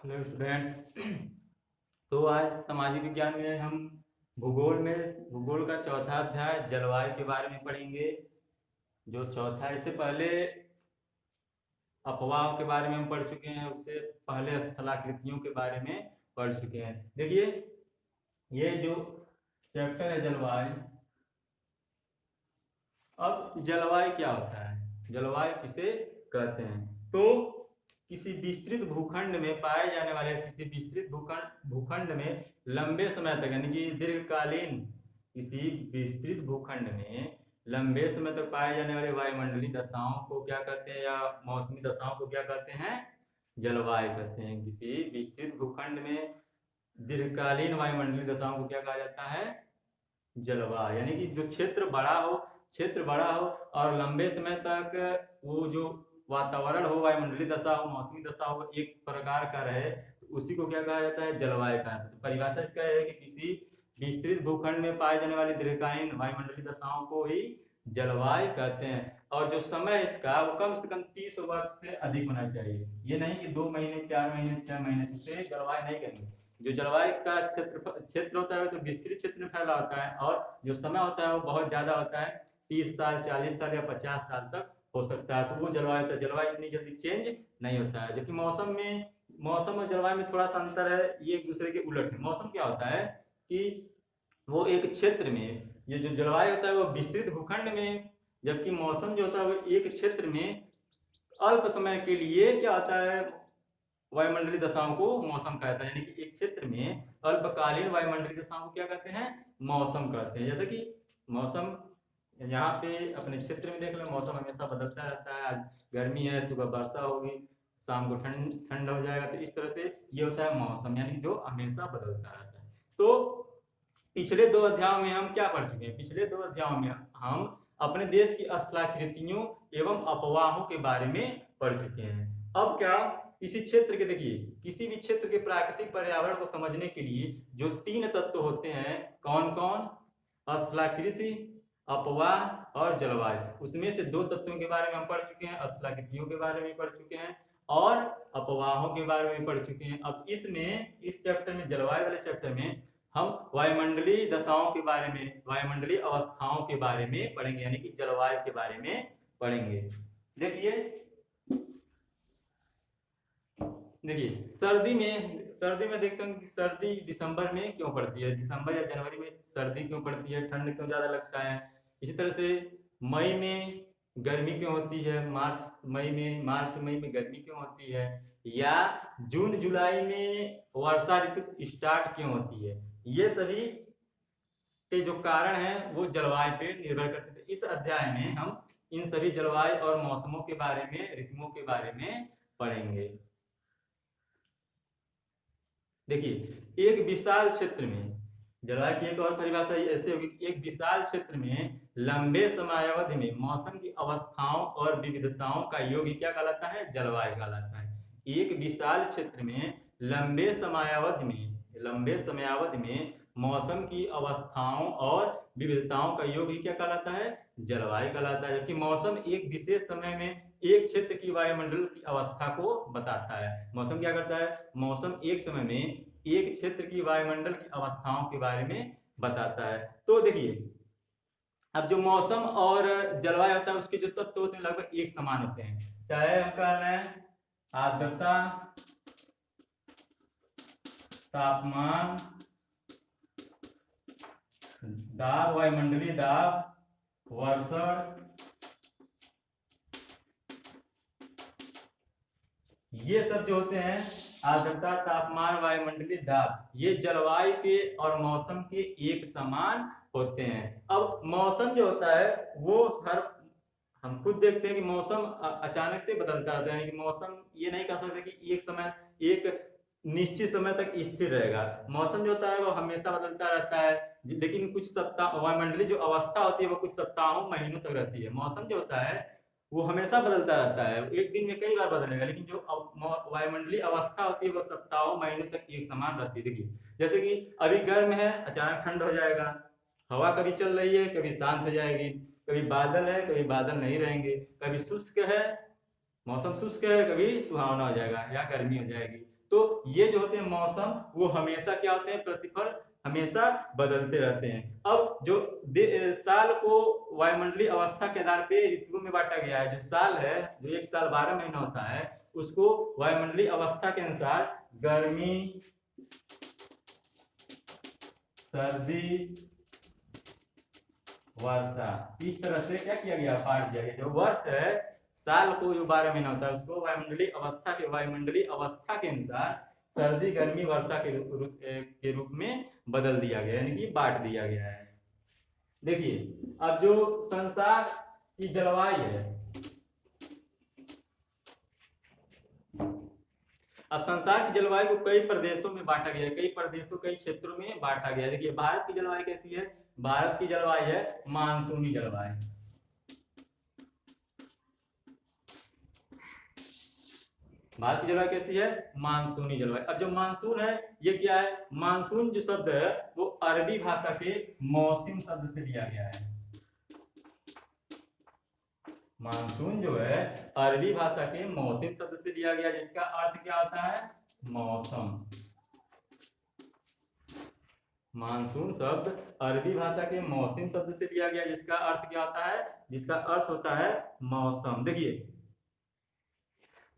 Hello student. तो आज सामाजिक विज्ञान में हम भूगोल का चौथा अध्याय जलवायु के बारे में पढ़ेंगे। जो चौथा, इससे पहले अफवाह के बारे में हम पढ़ चुके हैं, उससे पहले स्थलाकृतियों के बारे में पढ़ चुके हैं। देखिए, ये जो चैप्टर है जलवायु। अब जलवायु क्या होता है, जलवायु किसे कहते हैं? तो किसी विस्तृत भूखंड में पाए जाने वाले किसी विस्तृत भूखंड में लंबे समय तक, यानी कि दीर्घकालीन, किसी विस्तृत भूखंड में लंबे समय तक पाए जाने वाले वायुमंडलीय दशाओं को क्या कहते हैं, या मौसमी दशाओं को क्या कहते हैं? जलवायु कहते हैं। किसी विस्तृत भूखंड में दीर्घकालीन वायुमंडलीय दशाओं को क्या कहा जाता है? जलवायु। यानी कि जो क्षेत्र बड़ा हो और लंबे समय तक वो जो वातावरण हो, वायुमंडलीय दशा हो, मौसमी दशा हो, एक प्रकार का रहे, तो उसी को क्या कहा जाता है? जलवायु कहा जाता है। तो परिभाषा इसका है कि किसी विस्तृत भूखंड में पाए जाने वाली दीर्घकालीन वायुमंडलीय दशाओं को ही जलवायु कहते हैं। और जो समय इसका वो कम से कम 30 वर्ष से अधिक होना चाहिए। ये नहीं कि 2 महीने, 4 महीने, 6 महीने, उसे जलवायु नहीं कहेंगे। जो जलवायु का क्षेत्र होता है तो विस्तृत क्षेत्र में फैला होता है, और जो समय होता है वो बहुत ज्यादा होता है, 30 साल, 40 साल या 50 साल तक हो सकता है। तो वो जलवायु होता है। जलवायु इतनी जल्दी चेंज नहीं होता है। जबकि मौसम और जलवायु में थोड़ा सा अंतर है, ये एक दूसरे के उलट है। मौसम क्या होता है कि वो एक क्षेत्र में, ये जो जलवायु होता है वो विस्तृत भूखंड में, जबकि मौसम जो होता है वो एक क्षेत्र में अल्प समय के लिए क्या होता है? वायुमंडलीय दशाओं को मौसम कहता है। यानी कि एक क्षेत्र में अल्पकालीन वायुमंडलीय दशाओं को क्या कहते हैं? मौसम कहते हैं। जैसे कि मौसम यहाँ पे अपने क्षेत्र में देख लो, मौसम हमेशा बदलता रहता है। आज गर्मी है, सुबह वर्षा होगी, शाम को ठंड हो जाएगा। तो इस तरह से ये होता है मौसम, यानी कि जो हमेशा बदलता रहता है। तो पिछले 2 अध्यायों में हम क्या पढ़ चुके हैं? पिछले 2 अध्यायों में हम अपने देश की स्थलाकृतियों एवं अफवाहों के बारे में पढ़ चुके हैं। अब क्या, किसी क्षेत्र के, देखिए, किसी भी क्षेत्र के प्राकृतिक पर्यावरण को समझने के लिए जो 3 तत्व होते हैं, कौन कौन? स्थलाकृति, अपवाह और जलवायु। उसमें से 2 तत्वों के बारे में हम पढ़ चुके हैं, स्थलाकृतियों के बारे में पढ़ चुके हैं और अपवाहों के बारे में पढ़ चुके हैं। अब इस चैप्टर में, जलवायु वाले चैप्टर में, हम वायुमंडलीय दशाओं के बारे में, वायुमंडलीय अवस्थाओं के बारे में पढ़ेंगे, यानी कि जलवायु के बारे में पढ़ेंगे। देखिए सर्दी में देखते हैं कि सर्दी दिसंबर में क्यों पड़ती है, दिसंबर या जनवरी में सर्दी क्यों पड़ती है, ठंड क्यों ज्यादा लगता है। इसी तरह से मई में गर्मी क्यों होती है, मार्च मई में गर्मी क्यों होती है, या जून जुलाई में वर्षा ऋतु स्टार्ट क्यों होती है। ये सभी के जो कारण हैं वो जलवायु पे निर्भर करते थे। इस अध्याय में हम इन सभी जलवायु और मौसमों के बारे में, ऋतुओं के बारे में पढ़ेंगे। देखिए, एक विशाल क्षेत्र में, जलवायु की एक और परिभाषा ऐसे होगी कि एक विशाल क्षेत्र में लंबे समयावधि में मौसम की अवस्थाओं और विविधताओं का योग ही क्या कहलाता है? जलवायु कहलाता है। एक विशाल क्षेत्र में लंबे समयावधि में मौसम की अवस्थाओं और विविधताओं का योग ही क्या कहलाता है? जलवायु कहलाता है। जबकि मौसम एक विशेष समय में एक क्षेत्र की वायुमंडल की अवस्था को बताता है। मौसम क्या करता है? मौसम एक समय में एक क्षेत्र की वायुमंडल की अवस्थाओं के बारे में बताता है। तो देखिए, अब जो मौसम और जलवायु होता है उसके जो तत्व होते हैं लगभग एक समान होते हैं। चाहे हम कह रहे हैं आर्द्रता, तापमान, दाब, वायुमंडलीय दाब, वर्षण, ये सब जो होते हैं, आर्द्रता, तापमान, वायुमंडलीय दाब, ये जलवायु के और मौसम के एक समान होते हैं। अब मौसम जो होता है वो हम खुद देखते हैं कि मौसम अचानक से बदलता रहता है। कि मौसम ये नहीं कह सकते कि एक निश्चित समय तक स्थिर रहेगा। मौसम जो होता है वो हमेशा बदलता रहता है, लेकिन कुछ सप्ताह, वायुमंडलीय जो अवस्था होती है वो कुछ सप्ताहों, महीनों तक रहती है। मौसम जो होता है वो हमेशा बदलता रहता है, एक दिन में कई बार बदलेगा, लेकिन जो वायुमंडलीय अवस्था होती है वो सप्ताहों, महीनों तक एक समान रहती है। देखिए, जैसे कि अभी गर्म है, अचानक ठंड हो जाएगा, हवा कभी चल रही है, कभी शांत हो जाएगी, कभी बादल है, कभी बादल नहीं रहेंगे, कभी शुष्क है, मौसम शुष्क है, कभी सुहावना हो जाएगा या गर्मी हो जाएगी। तो ये जो होते हैं मौसम, वो हमेशा क्या होते हैं, प्रतिफल हमेशा बदलते रहते हैं। अब जो साल को वायुमंडलीय अवस्था के आधार पे ऋतुओं में बांटा गया है। जो साल है, जो एक साल 12 महीना होता है, उसको वायुमंडलीय अवस्था के अनुसार गर्मी, सर्दी, वर्षा, इस तरह से क्या किया गया, बांट दिया गया। जो वर्ष है, साल को जो 12 महीना होता है, उसको वायुमंडलीय अवस्था के अनुसार सर्दी, गर्मी, वर्षा के रूप में बदल दिया गया, यानी कि बांट दिया गया है। देखिए, अब जो संसार की जलवायु है, अब संसार की जलवायु को कई प्रदेशों में बांटा गया है, कई क्षेत्रों में बांटा गया है। देखिए, भारत की जलवायु कैसी है? भारत की जलवायु है मानसूनी जलवायु। भारत की जलवायु कैसी है? मानसूनी जलवायु। अब जो मानसून है, ये क्या है? मानसून जो शब्द है, वो अरबी भाषा के मौसम शब्द से लिया गया है। मानसून जो है, अरबी भाषा के मौसम शब्द से लिया गया, जिसका अर्थ क्या होता है? मौसम। मानसून शब्द अरबी भाषा के मौसम शब्द से लिया गया, जिसका अर्थ क्या होता है? जिसका अर्थ होता है मौसम। देखिए,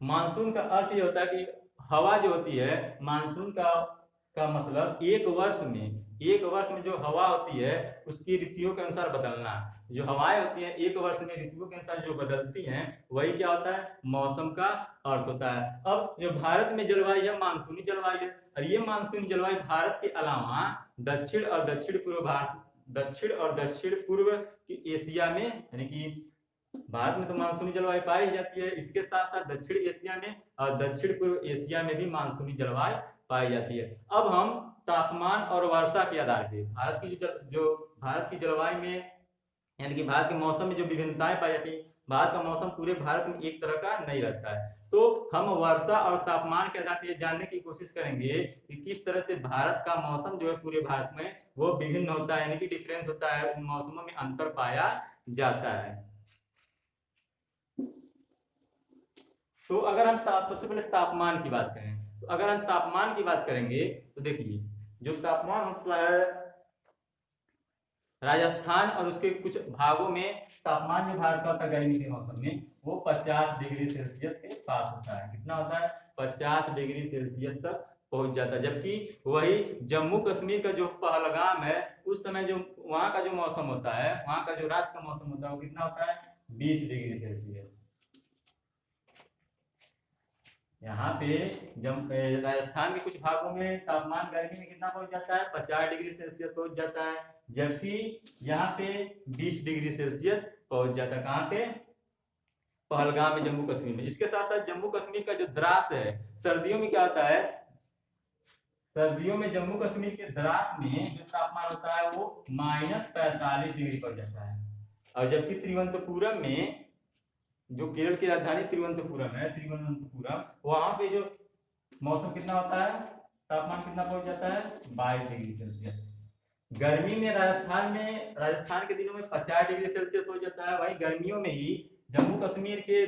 मानसून का अर्थ ये होता है कि हवा जो होती है, मानसून का मतलब एक वर्ष में जो हवा होती है, उसकी ऋतुओं के अनुसार बदलना। जो हवाएं होती हैं एक वर्ष में ऋतुओं के अनुसार जो बदलती हैं, वही क्या होता है? मौसम का अर्थ होता है। अब जो भारत में जलवायु है, मानसूनी जलवायु है, और ये मानसूनी जलवायु भारत के अलावा दक्षिण और दक्षिण पूर्व की एशिया में, यानी कि भारत में तो मानसूनी जलवायु पाई जाती है, इसके साथ साथ दक्षिण एशिया में और दक्षिण पूर्व एशिया में भी मानसूनी जलवायु पाई जाती है। अब हम तापमान और वर्षा के आधार पे भारत की जलवायु में, यानी कि भारत के मौसम में जो विभिन्नताएं पाई जाती है, भारत का मौसम पूरे भारत में एक तरह का नहीं रहता है। तो हम वर्षा और तापमान के आधार पर जानने की कोशिश करेंगे कि किस तरह से भारत का मौसम जो है पूरे भारत में वो विभिन्न होता है, यानी कि डिफरेंस होता है, उन मौसमों में अंतर पाया जाता है। तो अगर हम सबसे पहले तापमान की बात करें, तो अगर हम तापमान की बात करेंगे तो देखिए, जो तापमान होता है राजस्थान और उसके कुछ भागों में, तापमान जो भारत का होता है गर्मी के मौसम में, वो 50 डिग्री सेल्सियस के पास होता है। कितना होता है? 50 डिग्री सेल्सियस तक पहुंच जाता है। जबकि वही जम्मू कश्मीर का जो पहलगाम है, उस समय जो वहां का जो मौसम होता है, वहां का जो रात का मौसम होता है, वो कितना होता है? 20 डिग्री सेल्सियस। यहाँ पे जब राजस्थान के कुछ भागों में तापमान गर्मी में कितना पहुंच जाता है? 50 डिग्री सेल्सियस पहुंच जाता है, जबकि यहाँ पे 20 डिग्री सेल्सियस पहुंच जाता है। कहाँ पे? पहलगाम में, जम्मू कश्मीर में। इसके साथ साथ जम्मू कश्मीर का जो द्रास है, सर्दियों में क्या होता है? सर्दियों में जम्मू कश्मीर के द्रास में जो तापमान होता है वो -45 डिग्री पहुंच जाता है। और जबकि तिरुवनंतपुरम में, जो केरल की राजधानी तिरुवनंतपुरम है, वहां पे जो मौसम कितना होता है? तापमान कितना पहुंच जाता है? 22 डिग्री सेल्सियस। गर्मी में राजस्थान के दिनों में 50 डिग्री सेल्सियस पहुंच जाता है, वहीं गर्मियों में ही जम्मू कश्मीर के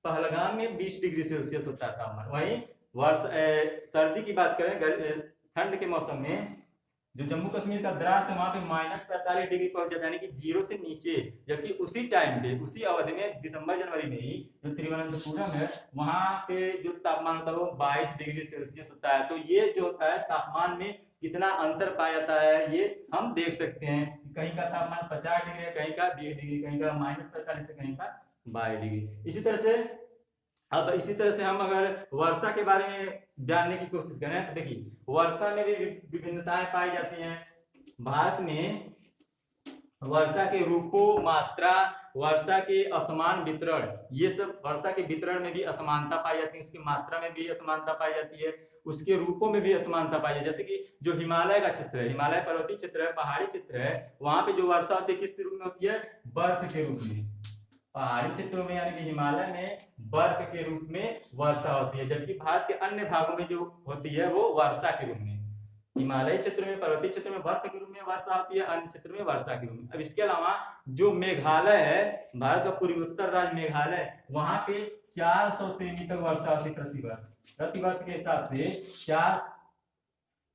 पहलगाम में 20 डिग्री सेल्सियस होता है तापमान। वहीं सर्दी की बात करें, ठंड के मौसम में जो जम्मू कश्मीर का द्रास है, वहां पे -45 डिग्री पहुंच जाता है, यानी कि 0 से नीचे। जबकि उसी टाइम पे, उसी अवधि में, दिसंबर जनवरी में ही जो तिरुवनंतपुरम है, वहां पे जो तापमान होता है वो 22 डिग्री सेल्सियस होता है। तो ये जो होता है तापमान में कितना अंतर पाया जाता है, ये हम देख सकते हैं। कहीं का तापमान 50 डिग्री है, कहीं का 20 डिग्री, कहीं का -45 से कहीं का 22 डिग्री। इसी तरह से हम अगर वर्षा के बारे में जानने की कोशिश करें, तो देखिए, वर्षा में भी विभिन्नताएं पाई जाती हैं। भारत में वर्षा के रूपों, मात्रा, वर्षा के असमान वितरण, ये सब वर्षा के वितरण में भी असमानता पाई जाती है, उसकी मात्रा में भी असमानता पाई जाती है, उसके रूपों में भी असमानता पाई जाती है। जैसे कि जो हिमालय का क्षेत्र है, हिमालय पर्वतीय क्षेत्र है, पहाड़ी क्षेत्र है, वहां पे जो वर्षा होती है किस रूप में होती है? बर्फ के रूप में। पहाड़ी क्षेत्रों में, यानी कि हिमालय में, बर्फ के रूप में वर्षा होती है, जबकि भारत के अन्य भागों में जो होती है वो वर्षा के रूप में। हिमालयी क्षेत्र में, पर्वतीय क्षेत्र में बर्फ के रूप में वर्षा होती है, अन्य क्षेत्र में वर्षा के रूप में। अब इसके अलावा जो मेघालय है, भारत का पूर्वी उत्तर राज्य मेघालय, वहां पे 400 सेमी तक वर्षा होती है प्रतिवर्ष। प्रतिवर्ष के हिसाब से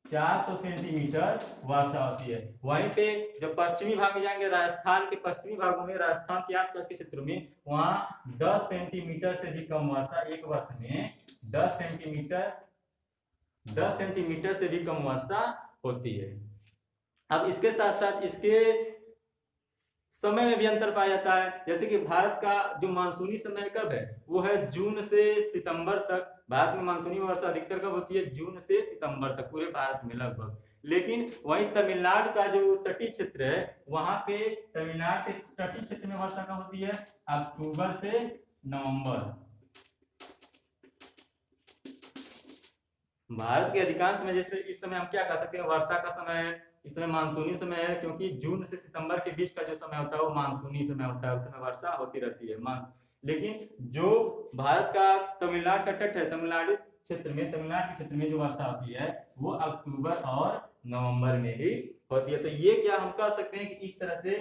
400 सेंटीमीटर वर्षा होती है। वहीं पे जब पश्चिमी भाग में जाएंगे, राजस्थान के पश्चिमी भागों में, राजस्थान के आसपास के क्षेत्रों में, वहां 10 सेंटीमीटर से भी कम वर्षा एक वर्ष में 10 सेंटीमीटर 10 सेंटीमीटर से भी कम वर्षा होती है। अब इसके साथ साथ इसके समय में भी अंतर पाया जाता है। जैसे कि भारत का जो मानसूनी समय कब है, वो है जून से सितंबर तक। भारत में मानसूनी वर्षा अधिकतर कब होती है? जून से सितंबर तक, पूरे भारत में लगभग। लेकिन वहीं तमिलनाडु का जो तटीय क्षेत्र है, वहां पे तमिलनाडु के तटीय क्षेत्र में वर्षा कब होती है? अक्टूबर से नवंबर। भारत के अधिकांश में, जैसे इस समय हम क्या कह सकते हैं, वर्षा का समय है, इस समय मानसूनी समय है, क्योंकि जून से सितंबर के बीच का जो समय होता है वो मानसूनी समय होता है, उस समय वर्षा होती रहती है। लेकिन जो भारत का तमिलनाडु का तट है, तमिलनाडु क्षेत्र में, तमिलनाडु के क्षेत्र में जो वर्षा होती है वो अक्टूबर और नवंबर में ही होती है। तो ये क्या हम कह सकते हैं कि इस तरह से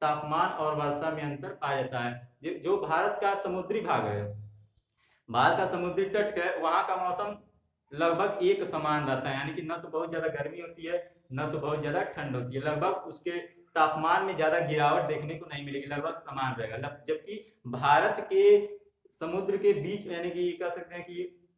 तापमान और वर्षा में अंतर पाया जाता है। जो भारत का समुद्री भाग है, भारत का समुद्री तट है, वहां का मौसम लगभग एक समान रहता है, यानी कि न तो बहुत ज्यादा गर्मी होती है, न तो बहुत ज्यादा ठंड होती है। लगभग उसके तापमान में ज्यादा गिरावट देखने को नहीं मिलेगी, लगभग समान रहेगा। जबकि भारत के समुद्र के बीच, यानी कि कह सकते हैं कि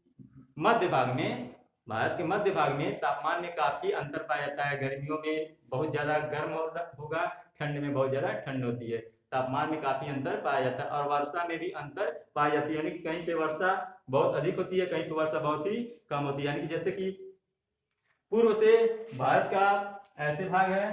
मध्य भाग में, भारत के मध्य भाग में तापमान में काफी अंतर पाया जाता है। गर्मियों में बहुत ज्यादा गर्म होगा, ठंड में बहुत ज्यादा ठंड होती है। तापमान में काफी अंतर पाया जाता है, और वर्षा में भी अंतर पाई जाती है, यानी कि कहीं पे वर्षा बहुत अधिक होती है, कहीं पे वर्षा बहुत ही कम होती है। यानी कि जैसे कि पूर्व से भारत का ऐसे भाग है,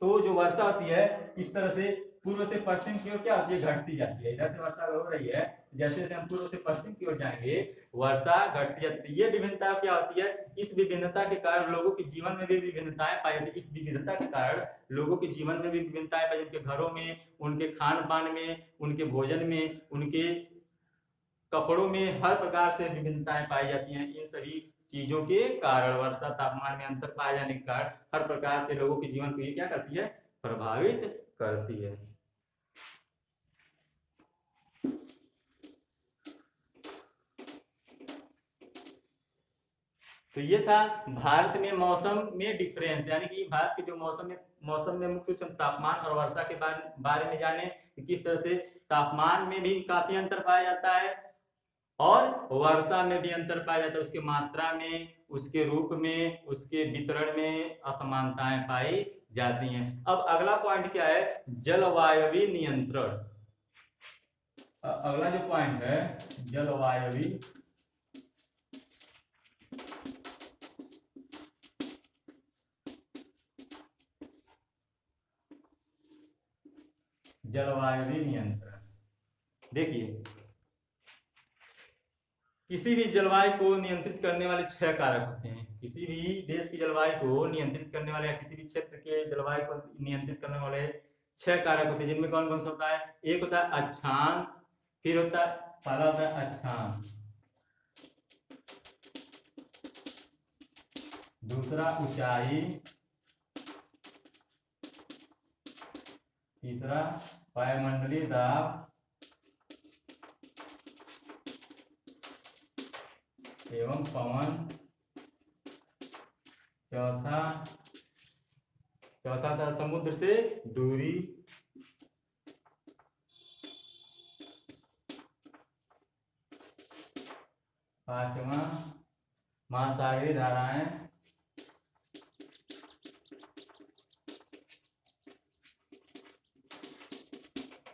तो जो वर्षा होती है इस तरह से पूर्व से पश्चिम की ओर क्या होती है, घटती जाती है। इधर से वर्षा हो रही है, जैसे जैसे हम पूर्व से पश्चिम की ओर जाएंगे वर्षा घटती जाती है। ये विभिन्नता क्या होती है? इस विभिन्नता के कारण लोगों के जीवन में भी विभिन्नताएं पाई जाती है। इस विविधता के कारण लोगों के जीवन में भी विभिन्नताएं पाई जाती है, उनके घरों में, उनके खान पान में, उनके भोजन में, उनके कपड़ों में, हर प्रकार से विभिन्नताएं पाई जाती हैं। इन सभी चीजों के कारण, वर्षा तापमान में अंतर पाए जाने के कारण, हर प्रकार से लोगों के जीवन को ये क्या करती है? प्रभावित करती है। तो ये था भारत में मौसम में डिफरेंस, यानी कि भारत के जो मौसम में मुख्य तापमान और वर्षा के बारे में जाने, किस तरह से तापमान में भी काफी अंतर पाया जाता है और वर्षा में भी अंतर पाया जाता है। उसकी मात्रा में, उसके रूप में, उसके वितरण में असमानताएं पाई जाती हैं। अब अगला पॉइंट क्या है? जलवायवीय नियंत्रण। अगला जो पॉइंट है, जलवायवीय नियंत्रण। देखिए, किसी भी जलवायु को नियंत्रित करने वाले 6 कारक होते हैं। किसी भी देश की जलवायु को नियंत्रित करने वाले, या किसी भी क्षेत्र के जलवायु को नियंत्रित करने वाले 6 कारक होते हैं, जिनमें कौन कौन सा होता है? एक होता है अक्षांश, फिर होता है, पहला होता है अक्षांश, दूसरा ऊंचाई, तीसरा वायुमंडलीय दाब, एवं पवन, चौथा था समुद्र से दूरी, पांचवा महासागरीय धाराएं,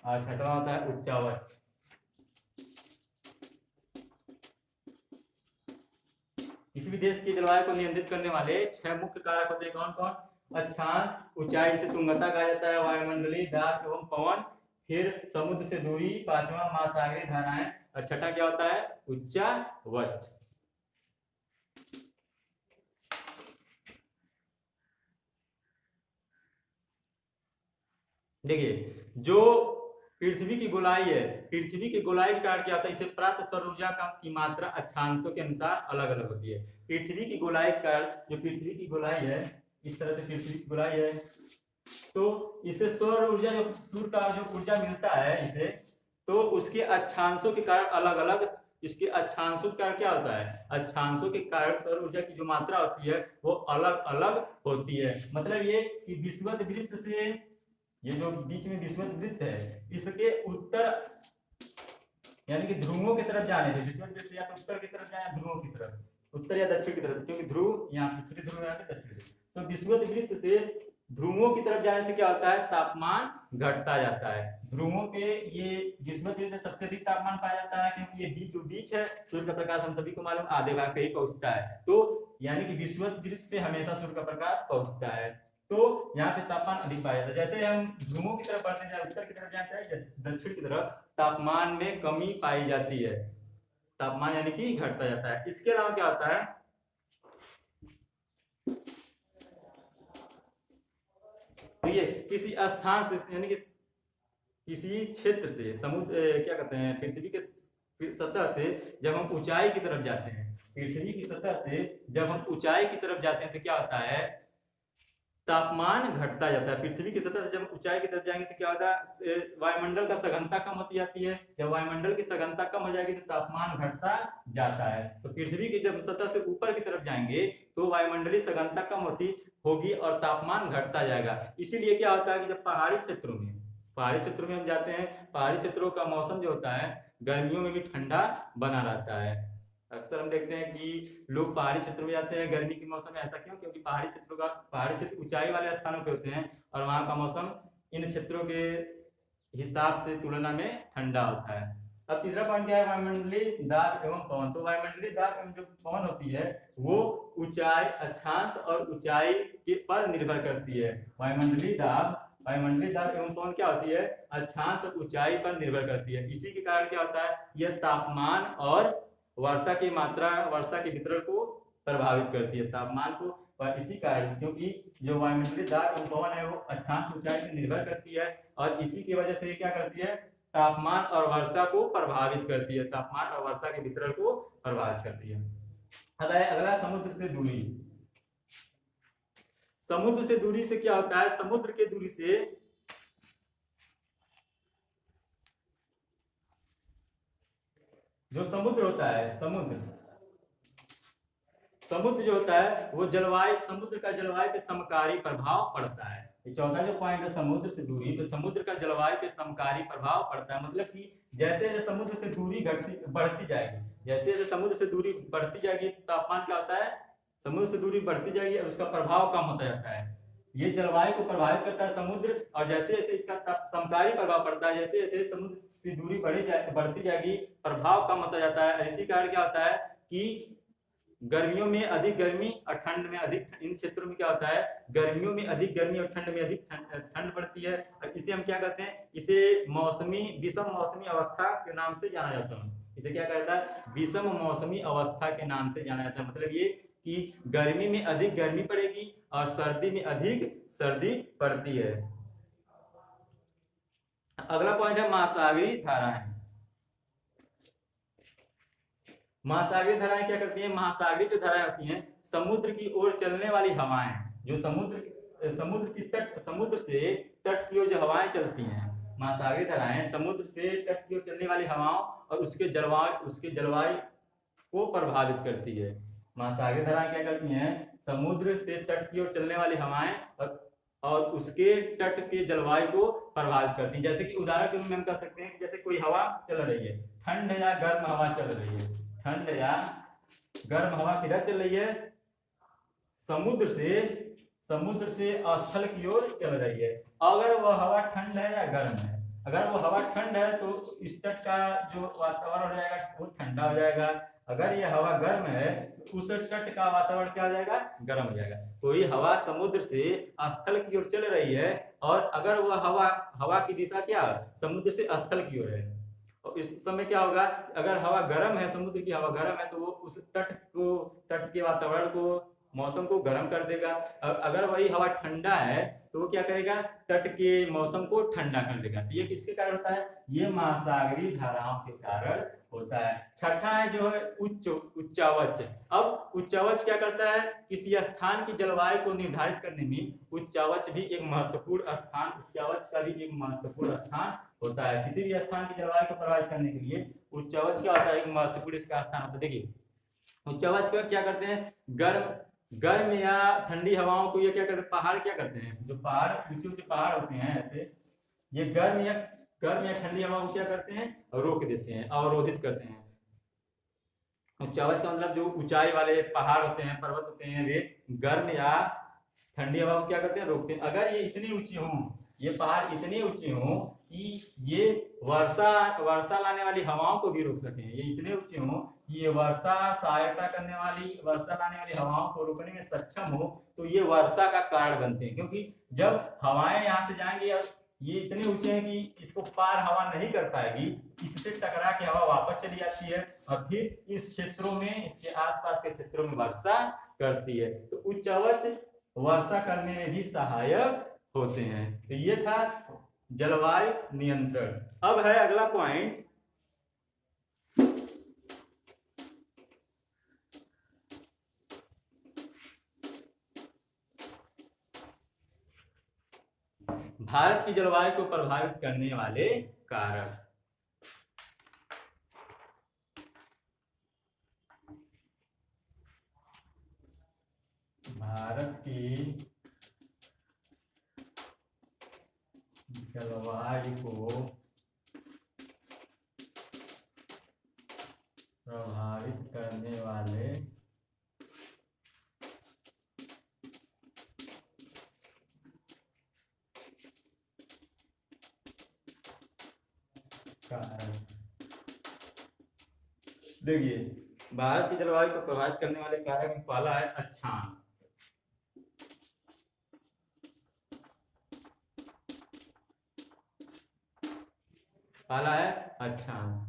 और छठवां होता है उच्चावच। किसी भी देश की जलवायु को नियंत्रित करने वाले 6 मुख्य कारक होते हैं। कौन कौन? अक्षांश, ऊंचाई से तुंगता कहा जाता है, वायुमंडलीय दाब एवं पवन, फिर समुद्र से दूरी, पांचवा महासागरीय धाराएं, और छठा क्या होता है? उच्चावच। देखिए, जो पृथ्वी की गोलाई है, पृथ्वी की गोलाई के कारण क्या होता है, इसे प्राप्त सौर ऊर्जा की मात्रा अक्षांशों के अनुसार अलग अलग होती है। पृथ्वी की गोलाई के कारण, जो पृथ्वी की गोलाई है, इस तरह से पृथ्वी की गोलाई है, तो इसे सौर ऊर्जा, जो सूर्य का जो ऊर्जा मिलता है इसे, तो उसके अक्षांशों के कारण अलग अलग, इसके अक्षांशों के कारण क्या होता है, अक्षांशों के कारण सौर ऊर्जा की जो मात्रा होती है वो अलग अलग होती है। मतलब ये कि विषुवत वृत्त से, ये जो बीच में विषुवत वृत्त है, इसके उत्तर यानी कि ध्रुवों की तरफ जाने से, विषुवत वृत्त से या तो उत्तर की तरफ जाए, ध्रुवों की तरफ, उत्तर या दक्षिण की तरफ, क्योंकि ध्रुव यहाँ उत्तरी ध्रुव यहाँ पे दक्षिण ध्रुव, तो विषुवत वृत्त से ध्रुवों की तरफ जाने से क्या होता है, तापमान घटता जाता है। ध्रुवों के ये विषुवत वृत्त में सबसे अधिक तापमान पाया जाता है, क्योंकि ये बीच बीच है, सूर्य का प्रकाश हम सभी को मालूम आधे भाग पे ही पहुंचता है, तो यानी कि विषुवत वृत्त पे हमेशा सूर्य का प्रकाश पहुंचता है, तो यहाँ पे तापमान अधिक पाया जाता है। जैसे हम ध्रुवों की तरफ बढ़ते जाए, उत्तर की तरफ जाते हैं, दक्षिण की तरफ, तापमान में कमी पाई जाती है, तापमान यानी कि घटता जाता है। इसके अलावा क्या होता है, तो ये किसी स्थान से यानी कि किसी क्षेत्र से, समुद्र क्या कहते हैं, पृथ्वी के सतह से जब हम ऊंचाई की तरफ जाते हैं, पृथ्वी की सतह से जब हम ऊंचाई की तरफ जाते हैं तो क्या होता है, तापमान घटता जाता है। पृथ्वी की सतह से जब ऊंचाई की तरफ जाएंगे तो क्या होता है, वायुमंडल का सघनता कम होती जाती है, जब वायुमंडल की सघनता कम हो जाएगी तो तापमान घटता जाता है। तो पृथ्वी की जब सतह से ऊपर की तरफ जाएंगे तो वायुमंडलीय सघनता कम होगी और तापमान घटता जाएगा। इसीलिए क्या होता है कि जब पहाड़ी क्षेत्रों में हम जाते हैं, पहाड़ी क्षेत्रों का मौसम जो होता है गर्मियों में भी ठंडा बना रहता है। अक्सर हम देखते हैं कि लोग पहाड़ी क्षेत्रों में जाते हैं गर्मी के मौसम में, ऐसा क्यों, क्योंकि पहाड़ी क्षेत्र ऊंचाई वाले स्थानों पे होते हैं और वहां का मौसम इन क्षेत्रों के हिसाब से तुलना में ठंडा होता है। अब तीसरा पॉइंट क्या है, वायुमंडलीय दाब एवं पवन। तो वायुमंडलीय दाब एवं जो पवन होती है वो ऊंचाई, अक्षांश और ऊंचाई के पर निर्भर करती है। वायुमंडलीय दाब एवं पवन क्या होती है, अक्षांश और ऊंचाई पर निर्भर करती है। इसी के कारण क्या होता है, यह तापमान और वर्षा की मात्रा, वर्षा के वितरण को प्रभावित करती है, तापमान को। और इसी कारण, क्योंकि जो वायुमंडलीय दाब एवं पवन है वो अक्षांश ऊंचाई पर निर्भर करती है और इसी की वजह से ये क्या करती है, तापमान और वर्षा को प्रभावित करती है, तापमान और वर्षा के वितरण को प्रभावित करती है। अगला समुद्र से दूरी। समुद्र से दूरी से क्या होता है, समुद्र के दूरी से जो समुद्र होता है, समुद्र जो होता है वो जलवायु, समुद्र का जलवायु पे समकारी प्रभाव पड़ता है। चौथा जो पॉइंट है समुद्र से दूरी, तो समुद्र का जलवायु पे समकारी प्रभाव पड़ता है। मतलब कि जैसे जैसे समुद्र से दूरी बढ़ती जाएगी, जैसे जैसे समुद्र से दूरी बढ़ती जाएगी तापमान क्या होता है, समुद्र से दूरी बढ़ती जाएगी और उसका प्रभाव कम होता जाता है। ये जलवायु को प्रभावित करता है समुद्र, और जैसे जैसे इसका समकारी प्रभाव पड़ता है, जैसे जैसे समुद्र से दूरी बढ़ती जाएगी प्रभाव कम होता जाता है। इसी कारण क्या होता है कि गर्मियों में अधिक गर्मी और ठंड में अधिक, इन क्षेत्रों में क्या होता है, गर्मियों में अधिक गर्मी और ठंड में अधिक ठंड पड़ती है। और इसे हम क्या कहते हैं, इसे विषम मौसमी अवस्था के नाम से जाना जाता है। इसे क्या कहता है, विषम मौसमी अवस्था के नाम से जाना जाता है। मतलब ये कि गर्मी में अधिक गर्मी पड़ेगी और सर्दी में अधिक सर्दी पड़ती है। अगला पॉइंट है महासागरीय धाराएं। महासागरीय धाराएं क्या करती हैं, महासागरीय जो धाराएं होती हैं समुद्र की ओर चलने वाली हवाएं, जो समुद्र से तट की ओर जो हवाएं चलती हैं, महासागरीय धाराएं समुद्र से तट की ओर चलने वाली हवाओं और उसके जलवायु को प्रभावित करती है। महासागरीय धाराएं क्या करती हैं, समुद्र से तट की ओर चलने वाली हवाएं और उसके तट के जलवायु को प्रभावित करती है। जैसे कि उदाहरण के रूप में हम कह सकते हैं कि जैसे कोई हवा चल रही है, ठंड या गर्म हवा चल रही है, ठंड या गर्म हवा किधर चल रही है, समुद्र से स्थल की ओर चल रही है। अगर वह हवा ठंड है या गर्म है, अगर वो हवा ठंड है तो इस तट का जो वातावरण हो जाएगा वो ठंडा हो जाएगा। अगर ये हवा गर्म है तो उस तट का वातावरण क्या हो जाएगा, गर्म हो जाएगा। कोई हवा समुद्र से स्थल की ओर चल रही है और अगर वह हवा की दिशा क्या है, समुद्र से स्थल की ओर है, और इस समय क्या होगा, अगर हवा गर्म है, समुद्र की हवा गर्म है, तो वो उस तट के वातावरण को मौसम को गर्म कर देगा। अगर वही हवा ठंडा है तो वो क्या करेगा, तट के मौसम को ठंडा कर देगा। तो ये किसके कारण होता है, ये महासागरीय धाराओं के कारण होता है। छठा है जो है उच्चावच। अब उच्चावच क्या करता है, किसी स्थान की जलवायु को निर्धारित करने में उच्चावच भी एक महत्वपूर्ण स्थान, उच्चावच का भी एक महत्वपूर्ण स्थान होता है। किसी भी स्थान की जलवायु को प्रभावित करने के लिए उच्चावच क्या होता है, एक महत्वपूर्ण इसका स्थान होता है। देखिए उच्चावच का क्या करते हैं, गर्म या ठंडी हवाओं को ये क्या करते हैं, पहाड़ क्या करते हैं, जो पहाड़ ऊंचे ऊंचे पहाड़ होते हैं ऐसे, ये गर्म या ठंडी हवाओं को क्या करते हैं, रोक देते हैं, अवरोधित करते हैं। उच्चावच का मतलब जो ऊंचाई वाले पहाड़ होते हैं, पर्वत होते हैं, वे गर्म या ठंडी हवा को क्या करते हैं, रोकते हैं। अगर ये इतनी ऊंची हों, ये पहाड़ इतने ऊंचे हों कि ये वर्षा लाने वाली हवाओं को भी रोक सकें, ये इतने ऊंचे हों कि ये वर्षा लाने वाली हवाओं को रोकने में सक्षम हो, तो ये वर्षा का कारण बनते हैं। क्योंकि जब हवाएं यहाँ से जाएंगी, ये इतने ऊंचे हैं कि इसको पार हवा नहीं कर पाएगी, इससे टकरा के हवा वापस चली जाती है और फिर इस क्षेत्रों में, इसके आसपास के क्षेत्रों में वर्षा करती है। तो उच्चावच वर्षा करने में भी सहायक होते हैं। तो ये था जलवायु नियंत्रण। अब है अगला पॉइंट, भारत की जलवायु को प्रभावित करने वाले कारक। भारत की जलवायु को प्रभावित करने वाले कारक। देखिए भारत की जलवायु को प्रभावित करने वाले कारक में पहला है अक्षांश। पहला है अक्षांश।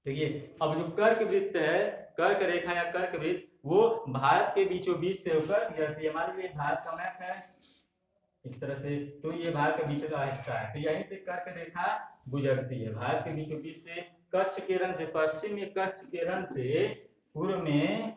देखिए अब जो कर्क वृत्त है, कर्क रेखा या कर्क वृत्त, वो भारत के बीचों बीच से होकर गुजरती है। मान लीजिए भारत का मैप है इस तरह से, तो ये भारत का बीच का हिस्सा है, तो यहीं से कर्क रेखा गुजरती है भारत के बीचों बीच से। कच्छ के रन से पश्चिम में, कच्छ के रन से पूर्व में,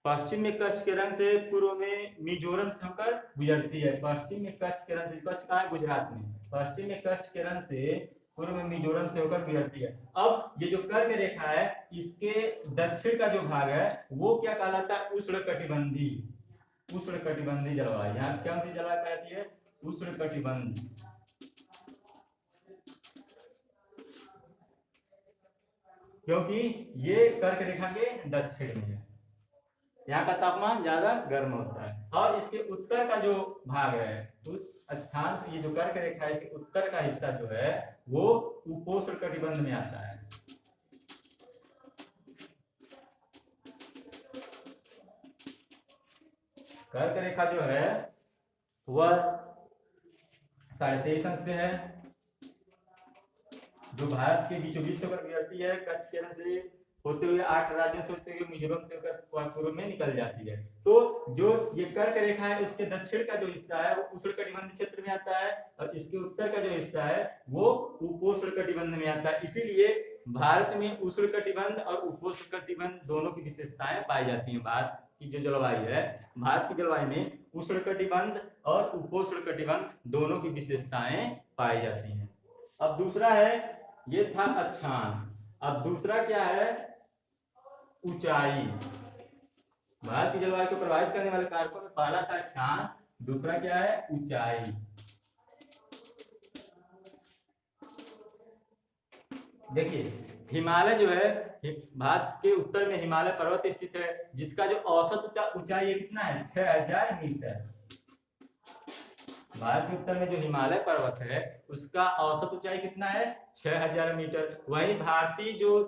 पश्चिम में कच्छ के रन से पूर्व में मिजोरम से होकर गुजरती है। पश्चिम में कच्छ के रन से, कच्छ कहाँ है, गुजरात में, पश्चिम में कच्छ के रन से पूर्व में मिजोरम से होकर गुजरती है। अब ये जो कर्क रेखा है, इसके दक्षिण का जो भाग है वो क्या कहलाता है, उष्णकटिबंधी जलवायु। यहाँ कौन सी जलवायु कहती है, उष्णकटिबंध। क्योंकि ये कर्क रेखा के दक्षिण में है, यहाँ का तापमान ज्यादा गर्म होता है। और इसके उत्तर का जो भाग है, अक्षांश, ये जो कर्क रेखा है, इसके उत्तर का हिस्सा जो है वो उपोष्णकटिबंध में आता है। कर्क रेखा जो है वह 23.5 अंश पे है, जो भारत के बीचों बीच होकर गुजरती है, कच्छ के रन से होते हुए 8 राज्यों से होते हुए मिजोरम से होकर पूर्व में निकल जाती है। तो जो ये कर्क रेखा है, उसके दक्षिण का जो हिस्सा है वो उष्णकटिबंधीय क्षेत्र में आता है, और इसके उत्तर का जो हिस्सा है वो उपोष्णकटिबंध में आता है। इसीलिए भारत में उष्णकटिबंध और उपोष्णकटिबंध दोनों की विशेषताएं पाई जाती हैं। भारत की जो जलवायु है, भारत की जलवायु में उष्णकटिबंध और उपोष्णकटिबंध दोनों की विशेषताएं पाई जाती हैं। अब दूसरा है, ये था अक्षांश। अब दूसरा क्या है, ऊंचाई। भारत की जलवायु को प्रभावित करने वाले कारकों में पहला था अक्षांश, दूसरा क्या है, ऊंचाई। देखिए हिमालय जो है, भारत के उत्तर में हिमालय पर्वत स्थित है, जिसका जो औसत ऊंचाई कितना है, 6000 मीटर। भारत के उत्तर में जो हिमालय पर्वत है उसका औसत ऊंचाई कितना है, 6000 मीटर। वही भारतीय जो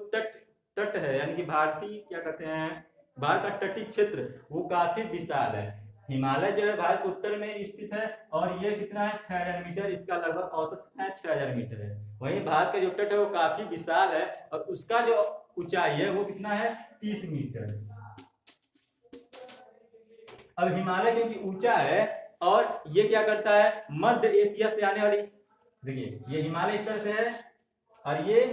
तट है, यानी कि भारतीय क्या कहते हैं, भारत का तटीय क्षेत्र वो काफी विशाल है। हिमालय जो है भारत के उत्तर में स्थित है और ये कितना है 6000 मीटर, इसका लगभग औसत कितना है 6000 मीटर है। वहीं भारत का जो तट है वो काफी विशाल है और उसका जो ऊंचाई है वो कितना है 30 मीटर। अब हिमालय क्योंकि ऊंचा है और ये क्या करता है, मध्य एशिया से आने वाली, देखिए ये हिमालय इस तरह से है और ये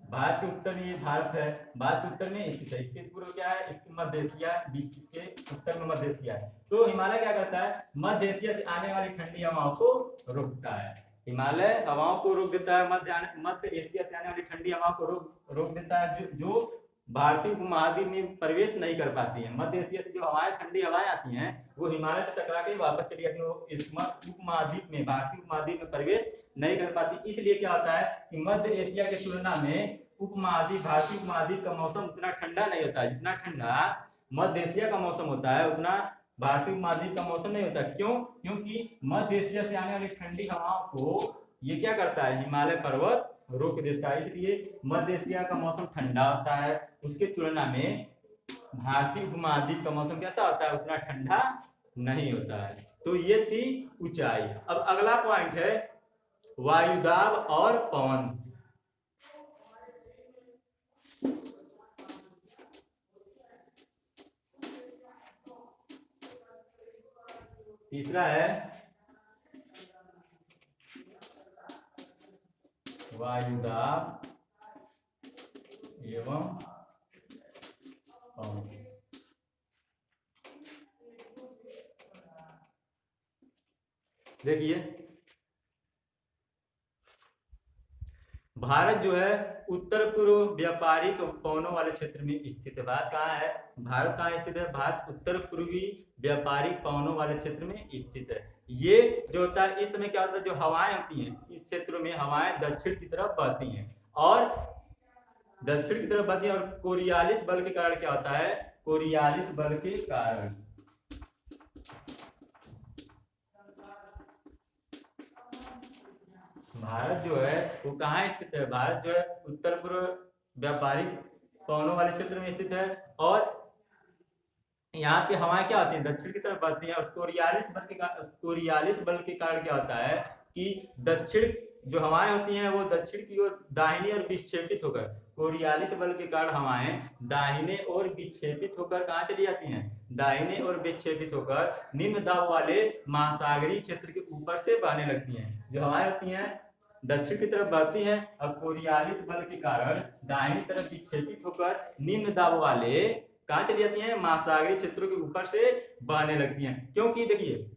भारत के उत्तर में, ये भारत है, भारत के उत्तर में स्थित है, इसके पूर्व क्या है, इसके मध्य एशिया, बीच इसके उत्तर में मध्य एशिया है। तो हिमालय क्या करता है, मध्य एशिया से आने वाली ठंडी हवाओं को रोकता है। हिमालय हवाओं को रोक देता है, मध्य एशिया से आने वाली ठंडी हवाओं को रोक देता है, जो भारतीय उपमहाद्वीप में प्रवेश नहीं कर पाती है। मध्य एशिया से जो हवाएं, ठंडी हवाएं आती हैं वो हिमालय से टकरा के वापस चली जाती है, वो इस उपमहाद्वीप में, भारतीय उपमहाद्वीप में प्रवेश नहीं कर पाती। इसलिए क्या होता है कि मध्य एशिया की तुलना में उपमहाद्वीप, भारतीय उपमहाद्वीप का मौसम उतना ठंडा नहीं होता है। जितना ठंडा मध्य एशिया का मौसम होता है उतना भारतीय उपमहाद्वीप का मौसम नहीं होता। क्यों? क्योंकि मध्य एशिया से आने वाली ठंडी हवाओं को ये क्या करता है, हिमालय पर्वत रोक देता है, इसलिए मध्य एशिया का मौसम ठंडा होता है। उसके तुलना में भारतीय उपमहाद्वीप का मौसम कैसा होता है, उतना ठंडा नहीं होता है। तो ये थी ऊंचाई। अब अगला पॉइंट है वायुदाब और पवन। तीसरा है वायुदाब एवं पवन। देखिए भारत जो है उत्तर पूर्व व्यापारिक पवनों वाले क्षेत्र में स्थित है। भारत कहाँ है, भारत कहाँ स्थित है, भारत उत्तर पूर्वी व्यापारिक पवनों वाले क्षेत्र में स्थित है। ये जो होता है इस समय क्या होता है, जो हवाएं होती हैं इस क्षेत्र में, हवाएं दक्षिण की तरफ बहती हैं और दक्षिण की तरफ बहती हैं और कोरियालिस बल के कारण क्या होता है, कोरियालिस बल के कारण भारत जो है वो कहाँ स्थित है, भारत जो है उत्तर पूर्व व्यापारिक पवनों वाले क्षेत्र में स्थित है और यहाँ पे हवाएं क्या होती हैं, दक्षिण की तरफ बहती हैं और कोरियालिस बल के कारण क्या होता है कि दक्षिण जो हवाएं होती हैं वो दक्षिण की ओर दाहिनी ओर विक्षेपित होकर, कोरियालिस बल के कारण हवाएं दाहिने ओर विक्षेपित होकर कहाँ चली जाती हैं, दाहिने ओर विक्षेपित होकर निम्न दाब वाले महासागरीय क्षेत्र के ऊपर से बहने लगती हैं। जो हवाएं होती हैं दक्षिण की तरफ बहती हैं और कोरियालिस बल के कारण दाहिनी तरफ विक्षेपित होकर निम्न दाब वाले कहाँ चली जाती हैं, महासागरीय क्षेत्रों के ऊपर से बहने लगती हैं। क्योंकि देखिए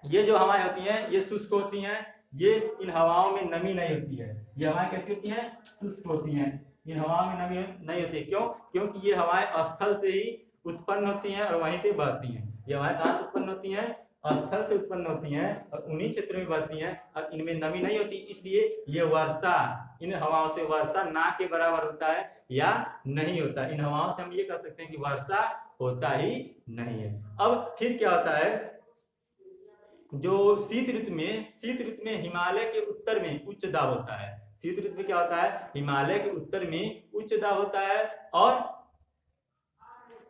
ये जो हवाएं होती हैं ये शुष्क होती हैं, ये इन हवाओं में नमी नहीं होती है, ये हवाएं कैसी होती हैं, शुष्क होती हैं, इन हवाओं में नमी नहीं होती है। क्यों? क्योंकि ये हवाएं स्थल से ही उत्पन्न होती हैं और वहीं पे बहती हैं। ये हवाएं कहाँ से उत्पन्न होती हैं, स्थल से उत्पन्न होती हैं और उन्हीं क्षेत्र में बहती हैं और इनमें नमी नहीं होती, इसलिए ये वर्षा, इन हवाओं से वर्षा ना के बराबर होता है या नहीं होता। इन हवाओं से हम ये कह सकते हैं कि वर्षा होता ही नहीं है। अब फिर क्या होता है, जो शीत ऋतु में हिमालय के उत्तर में उच्च दाब होता है। शीत ऋतु में क्या होता है, हिमालय के उत्तर में उच्च दाब होता है और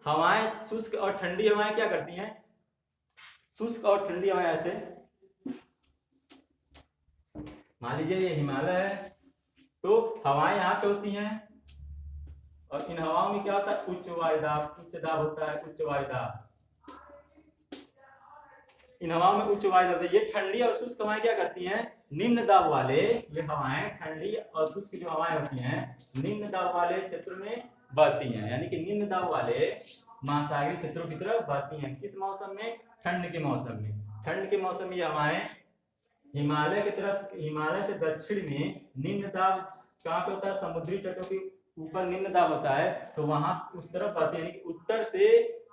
हवाएं शुष्क और ठंडी हवाएं क्या करती हैं, शुष्क और ठंडी हवाएं ऐसे, मान लीजिए ये हिमालय है तो हवाएं यहाँ पे होती हैं और इन हवाओं में क्या होता है, उच्च वायुदाब, उच्च दाब होता है, उच्च वायुदाब। इन हवाओं में उच्च वायुदाब, ये ठंडी और शुष्क हवाएं क्या करती हैं, निम्न दाब वाले, ये हवाएं ठंडी और शुष्क जो हवाएं होती हैं निम्न दाब वाले क्षेत्र में बहती हैं, यानी कि निम्न दाब वाले महासागरीय क्षेत्रों की तरफ बहती हैं। किस मौसम में, ठंड के मौसम में। ठंड के मौसम में ये हवाएं हिमालय की तरफ, हिमालय से दक्षिण में निम्न दाब कहाँ पे होता है, समुद्री तटों के ऊपर निम्न दाब होता है तो वहां उस तरफ बहती है। उत्तर से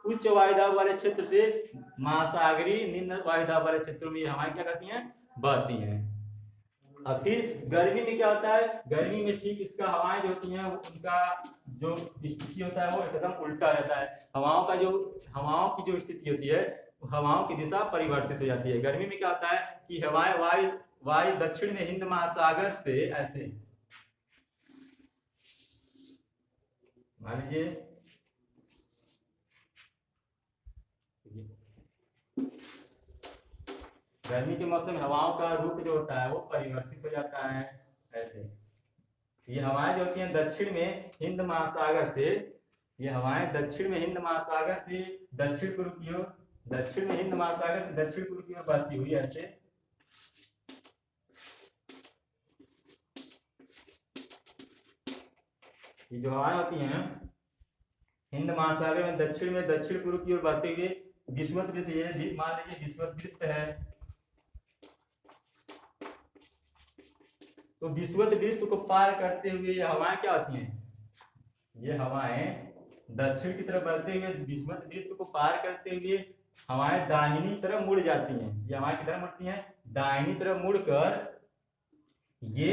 उच्च वायुदाब वाले क्षेत्र से महासागरीय निम्न वायुदाब वाले क्षेत्रों में ये हवाएं क्या करती हैं, बहती हैं। अब फिर गर्मी में क्या होता है, गर्मी में ठीक इसका हवाएं जो होती हैं उनका जो स्थिति होता है वो एकदम उल्टा रहता है। हवाओं की जो स्थिति होती है, हवाओं की दिशा परिवर्तित हो जाती है। गर्मी में क्या होता है कि हवाएं वायु दक्षिण में हिंद महासागर से ऐसे, मान लीजिए गर्मी के मौसम में हवाओं का रुख जो होता है वो परिवर्तित हो जाता है ऐसे। ये हवाएं जो होती हैं दक्षिण में हिंद महासागर से, ये हवाएं दक्षिण में हिंद महासागर से दक्षिण पूर्व की ओर, दक्षिण में हिंद महासागर से दक्षिण पूर्व की ओर बहती हुई ऐसे। ये जो हवाएं होती हैं हिंद महासागर में दक्षिण पूर्व की ओर बहते हुए विषुवत वृत्त, ये मान लीजिए विषुवत वृत्त है, तो विषुवत वृत्त को पार करते हुए ये हवाएं क्या होती हैं, ये हवाएं दक्षिण की तरफ बढ़ते हुए विषुवत वृत्त को पार करते हुए हवाएं दाहिनी तरफ मुड़ जाती हैं। ये हवाएं किधर मुड़ती हैं, दाहिनी तरफ मुड़कर ये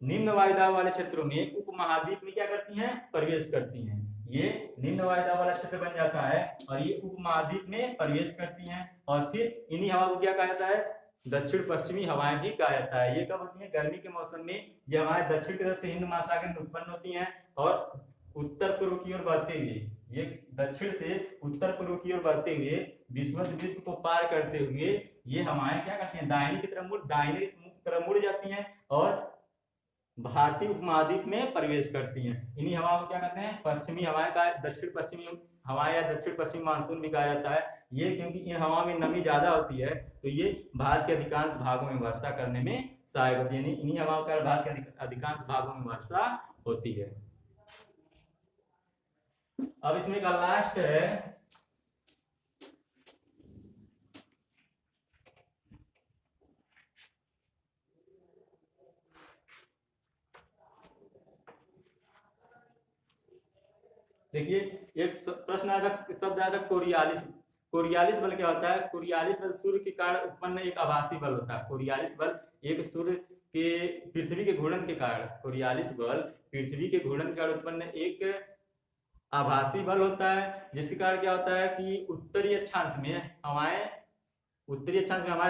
निम्न वायुदाब वाले क्षेत्रों में उपमहाद्वीप में क्या करती हैं, प्रवेश करती हैं। ये निम्न वायुदाब वाला क्षेत्र बन जाता है और ये उपमहाद्वीप में प्रवेश करती हैं और फिर इन्हीं हवा को क्या कहा जाता है, दक्षिण पश्चिमी हवाएं भी कहा जाता है। ये कब होती हैं, गर्मी के मौसम में ये हवाएं दक्षिण की तरफ से हिंद महासागर में उत्पन्न होती हैं और उत्तर पूर्व की ओर बढ़ते हुए, ये दक्षिण से उत्तर पूर्व की ओर बढ़ते हुए विषुवत वृत्त को पार करते हुए ये हवाएं क्या करती हैं, दाहिनी तरफ मुड़ जाती हैं और भारतीय उपमहाद्वीप में प्रवेश करती हैं। इन्हीं हवाओं को क्या कहते हैं, पश्चिमी हवाएं का दक्षिण पश्चिमी हवाएं या दक्षिण पश्चिमी मानसून भी कहा जाता है। ये क्योंकि इन हवाओं में नमी ज्यादा होती है तो ये भारत के अधिकांश भागों में वर्षा करने में सहायक होती है। इन्हीं हवाओं का भारत के अधिकांश भागों में वर्षा होती है। अब इसमें का लास्ट है देखिए, एक प्रश्न आया था, शब्द आया था कोरियालिस। कोरियालिस बल क्या होता है, कोरियालिस बल सूर्य के कारण उत्पन्न एक आभासी बल होता है। कोरियालिस बल एक सूर्य के पृथ्वी के घूर्णन के कारण, कोरियालिस बल पृथ्वी के घूर्णन के कारण उत्पन्न एक आभासी बल होता है, जिसके कारण क्या होता है कि उत्तरी अक्षांश में हवाएं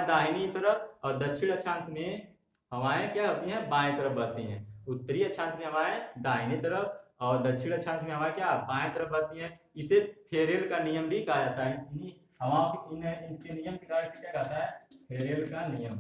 दाहिनी तरफ और दक्षिण अक्षांश में हवाएं क्या होती हैं, बाएं तरफ बहती हैं। उत्तरी अक्षांश में हवाएं दाहिनी तरफ और दक्षिण अक्षांश में हवाएं क्या बाएं तरफ बहती हैं। इसे फेरेल का नियम भी कहा जाता है। इन्हीं हवाओं के इनके नियम के कारण से क्या कहता है, फेरेल का नियम।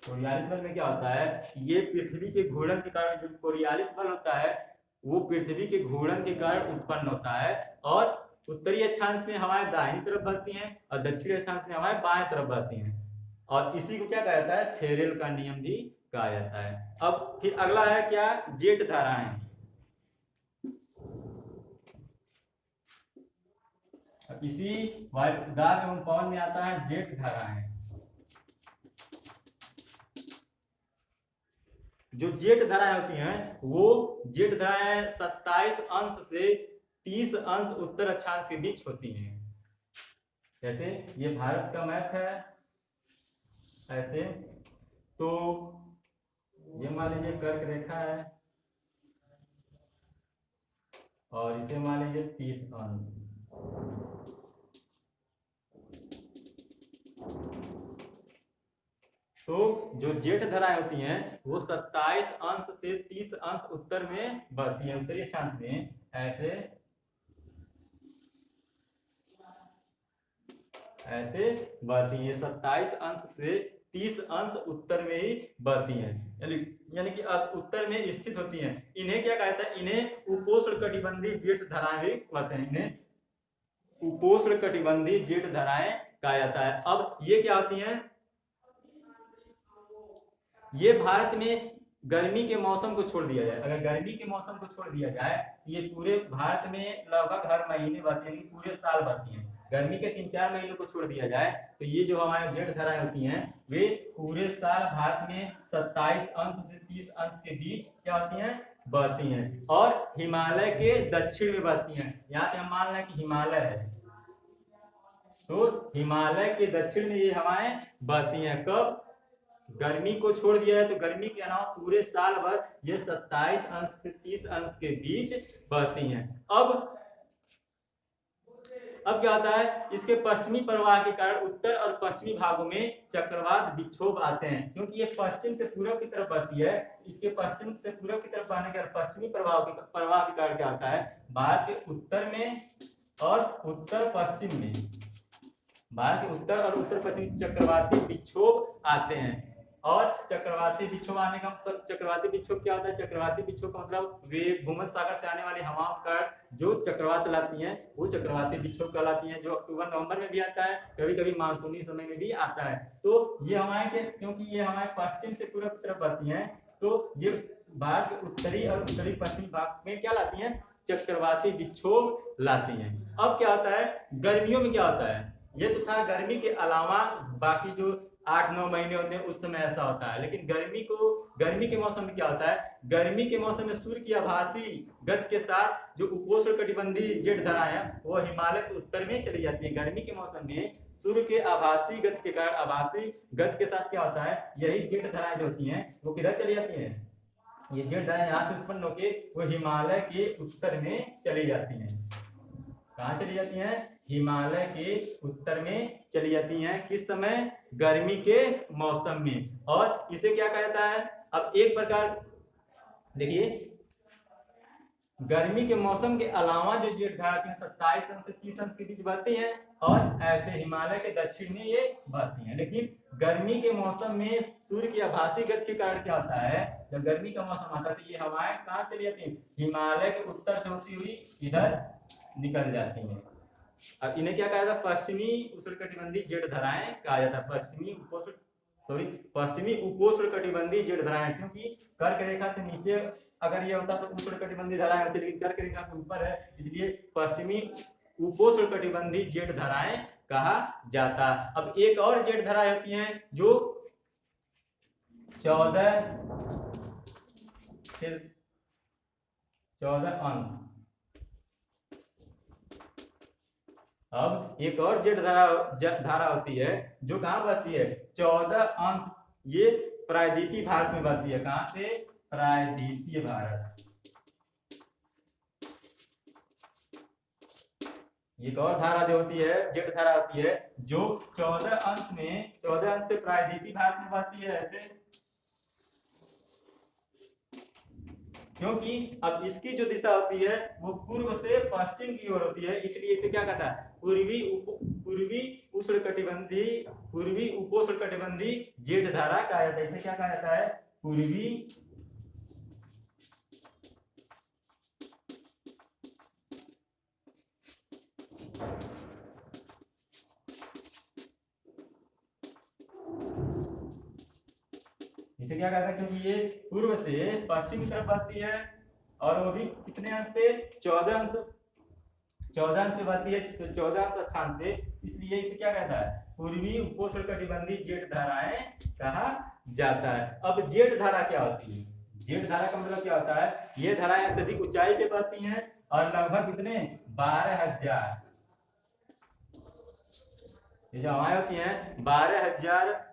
कोरियालिस बल में क्या होता है, ये पृथ्वी के घूर्णन के कारण, जो कोरियालिस बल होता है वो पृथ्वी के घूर्णन के कारण उत्पन्न होता है और उत्तरी अक्षांश में हवाएं दाहिनी तरफ बहती हैं और दक्षिणी अक्षांश में हवाएं बाएं तरफ बहती हैं और इसी को क्या कहा जाता है, फेरेल का नियम भी कहा जाता है। अब फिर अगला है क्या, जेट धाराएं। इसी वायुदाब एवं पवन में आता है जेट धाराएं। जो जेट धाराएं होती हैं वो जेट धाराएं 27 अंश से 30 अंश उत्तर अक्षांश के बीच होती हैं। जैसे ये भारत का मैप है ऐसे, तो ये मान लीजिए कर्क रेखा है और इसे मान लीजिए 30 अंश। तो जो जेट धाराएं होती हैं वो 27 अंश से 30 अंश उत्तर में बढ़ती हैं, उत्तरी अक्षांश में ऐसे बढ़ती हैं। 27 अंश से 30 अंश उत्तर में ही बढ़ती हैं, यानी कि उत्तर में स्थित होती हैं। इन्हें क्या कहता है, इन्हें उपोष्णकटिबंधीय जेट धाराएं भी कहते हैं। इन्हें उपोष्णकटिबंधीय जेट धाराएं कहा जाता है। अब ये क्या होती हैं, ये भारत में गर्मी के मौसम को छोड़ दिया जाए, अगर गर्मी के मौसम को छोड़ दिया जाए ये पूरे भारत में लगभग हर महीने बहती हैं, पूरे साल बहती हैं। गर्मी के 3-4 महीनों को छोड़ दिया जाए तो ये जो हमारे जेट धाराएं होती हैं वे पूरे साल भारत में 27 अंश से 30 अंश के बीच क्या होती हैं, बहती हैं और हिमालय के दक्षिण में बहती हैं। यहाँ पे हम मान लें कि हिमालय है, तो हिमालय के दक्षिण में ये हवाएं बहती हैं। कब गर्मी को छोड़ दिया है तो गर्मी के अलावा पूरे साल भर ये 27 अंश से 30 अंश के बीच बहती हैं। अब क्या होता है, इसके पश्चिमी प्रवाह के कारण उत्तर और पश्चिमी भागों में चक्रवात विक्षोभ आते हैं, क्योंकि ये पश्चिम से पूर्व की तरफ बहती है। इसके पश्चिम से पूर्व की तरफ बहने के कारण पश्चिमी प्रवाह के कारण क्या होता है, भारत के उत्तर में और उत्तर पश्चिम में, भारत के उत्तर और उत्तर पश्चिम चक्रवाती विक्षोभ आते हैं। और चक्रवाती विक्षोभ आने का मतलब, चक्रवाती विक्षोभ क्या होता है? चक्रवाती विक्षोभ का मतलब वे भूमध्य सागर से आने वाली हवाओं का जो चक्रवात लाती हैं वो चक्रवाती विक्षोभ कहलाती हैं, जो अक्टूबर नवंबर में भी आता है, कभी कभी मानसूनी समय में भी आता है। तो ये हवाएं के, क्योंकि ये हवाएं पश्चिम से पूर्व की तरफ आती हैं, तो ये भारत के उत्तरी और उत्तरी पश्चिमी भाग में क्या लाती हैं? चक्रवाती विक्षोभ लाती हैं। अब क्या होता है गर्मियों में? क्या होता है? ये तो था गर्मी के अलावा बाकी जो 8-9 महीने होते हैं उस समय ऐसा होता है, लेकिन गर्मी के मौसम में क्या होता है? गर्मी के मौसम में सूर्य की आभासी गति के साथ जो उपोष्णकटिबंधीय जेट धाराएं हैं वो हिमालय के उत्तर में चली जाती है। गर्मी के मौसम में सूर्य के आभासी गति के कारण, आभासी गति के साथ क्या होता है? यही जेट धाराएं जो होती हैं वो किधर चली जाती हैं? ये जेट धाराएं यहाँ से उत्पन्न होकर वो हिमालय के उत्तर में चली जाती हैं। कहाँ चली जाती हैं? हिमालय के उत्तर में चली जाती हैं। किस समय? गर्मी के मौसम में। और इसे क्या कहा जाता है? अब एक प्रकार देखिए, गर्मी के मौसम के अलावा जो जेट धारा 27 अंश से 30 अंश के बीच बहती हैं और ऐसे हिमालय के दक्षिण में ये बहती हैं। लेकिन गर्मी के मौसम में सूर्य की आभासी गति के कारण क्या होता है? जब गर्मी का मौसम आता है तो ये हवाएं कहाँ से चली जाती हैं? हिमालय के उत्तर से होती हुई इधर निकल जाती हैं। अब इन्हें क्या कहा जाता है? पश्चिमी उष्णकटिबंधीय जेट धाराएं कहा जाता है। पश्चिमी उपोष्णकटिबंधीय जेट धाराएं, क्योंकि कर्क रेखा से नीचे अगर ये होता तो उष्णकटिबंधीय धाराएं होती, लेकिन कर्क रेखा के ऊपर है इसलिए पश्चिमी उपोष्णकटिबंधीय जेट धाराएं कहा जाता। अब एक और जेट धाराएं होती हैं जो 14 अंश। अब एक और जेट धारा होती है जो कहाँ बहती है? 14 अंश। ये प्रायद्वीपीय भारत में बहती है। कहाँ से? प्रायद्वीपीय भारत। एक और धारा जो होती है, जेट धारा होती है जो 14 अंश पे प्रायद्वीपीय भारत में बहती है। ऐसे क्योंकि अब इसकी जो दिशा होती है वो पूर्व से पश्चिम की ओर होती है, इसलिए इसे क्या कहता है? पूर्वी उपोष्णकटिबंधीय जेट धारा कहा जाता है। इसे क्या कहा जाता है? पूर्वी इसे क्या कहता है? क्योंकि ये पूर्व से पश्चिम की तरफ बहती है और वो भी कितने अंश पे? 14 अंश से बहती है, 14 अंश अक्षांश पे, इसलिए इसे क्या कहता है? पूर्वी उपोष्णकटिबंधीय जेट धाराएं कहा जाता है। अब जेट धारा क्या होती है? जेट धारा का मतलब क्या होता है? ये धाराएं अत्यधिक ऊंचाई पे बहती हैं और लगभग कितने? 12,000। ये जो हवाएं होती हैं 12,000,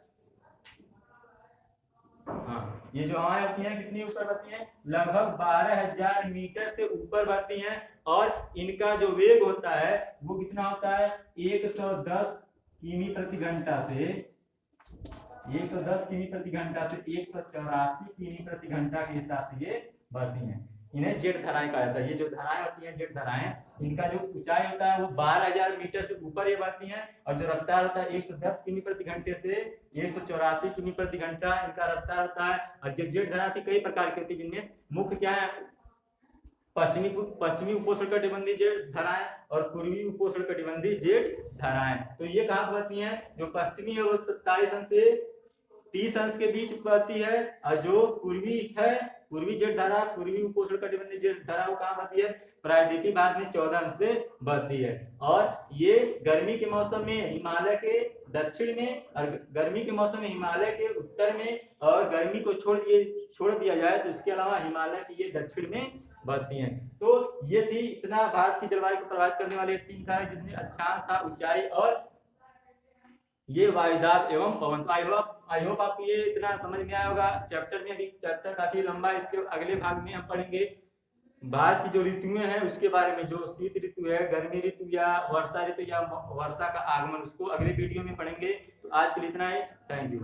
हाँ, ये जो हवाएं होती हैं कितनी ऊपर बहती हैं? लगभग 12,000 मीटर से ऊपर बहती हैं और इनका जो वेग होता है वो कितना होता है? 110 किमी प्रति घंटा से 110 किमी प्रति घंटा से 184 किमी प्रति घंटा के हिसाब से ये बढ़ती हैं। इन्हें जेट धाराएं कहा जाता है। ये जो धाराएं होती हैं जेट धाराएं, इनका जो ऊंचाई होता है वो 12,000 मीटर से ऊपर ये बढ़ती हैं और जो रफ्तार होता है 110 किमी प्रति घंटे से 184 किमी प्रति घंटा इनका रफ्तार होता है। और जो जेट धारा थी कई प्रकार की होती है, जिनमें मुख्य क्या है? पश्चिमी उपोष्णकटिबंधीय जेट धाराएं और पूर्वी उपोष्णकटिबंधीय जेट धाराएं। तो ये कहाँ बहती हैं? जो पश्चिमी है वो 27 अंश से 30 अंश के बीच बहती है और जो पूर्वी है, पूर्वी जेट धारा, पूर्वी उपोष्णकटिबंधीय जेट धारा वो कहाँ बहती है? प्रायद्वीपीय भाग में 14 अंश पे बहती है। और ये गर्मी के मौसम में हिमालय के दक्षिण में और गर्मी के मौसम में हिमालय के उत्तर में, और गर्मी को छोड़ दिया जाए तो इसके अलावा हिमालय की ये दक्षिण में बहती हैं। तो ये थी इतना भारत की जलवायु को प्रभावित करने वाले 3 धाराएं, जिसमें अक्षांश था, ऊंचाई और ये वायुदाब एवं पवन। आई होप आपको ये इतना समझ में आया होगा। चैप्टर में भी चैप्टर काफी लंबा है, इसके अगले भाग में हम पढ़ेंगे भारत की जो ऋतुएं हैं उसके बारे में, जो शीत ऋतु है, गर्मी ऋतु या वर्षा ऋतु या वर्षा का आगमन, उसको अगले वीडियो में पढ़ेंगे। तो आज के लिए इतना ही। Thank you.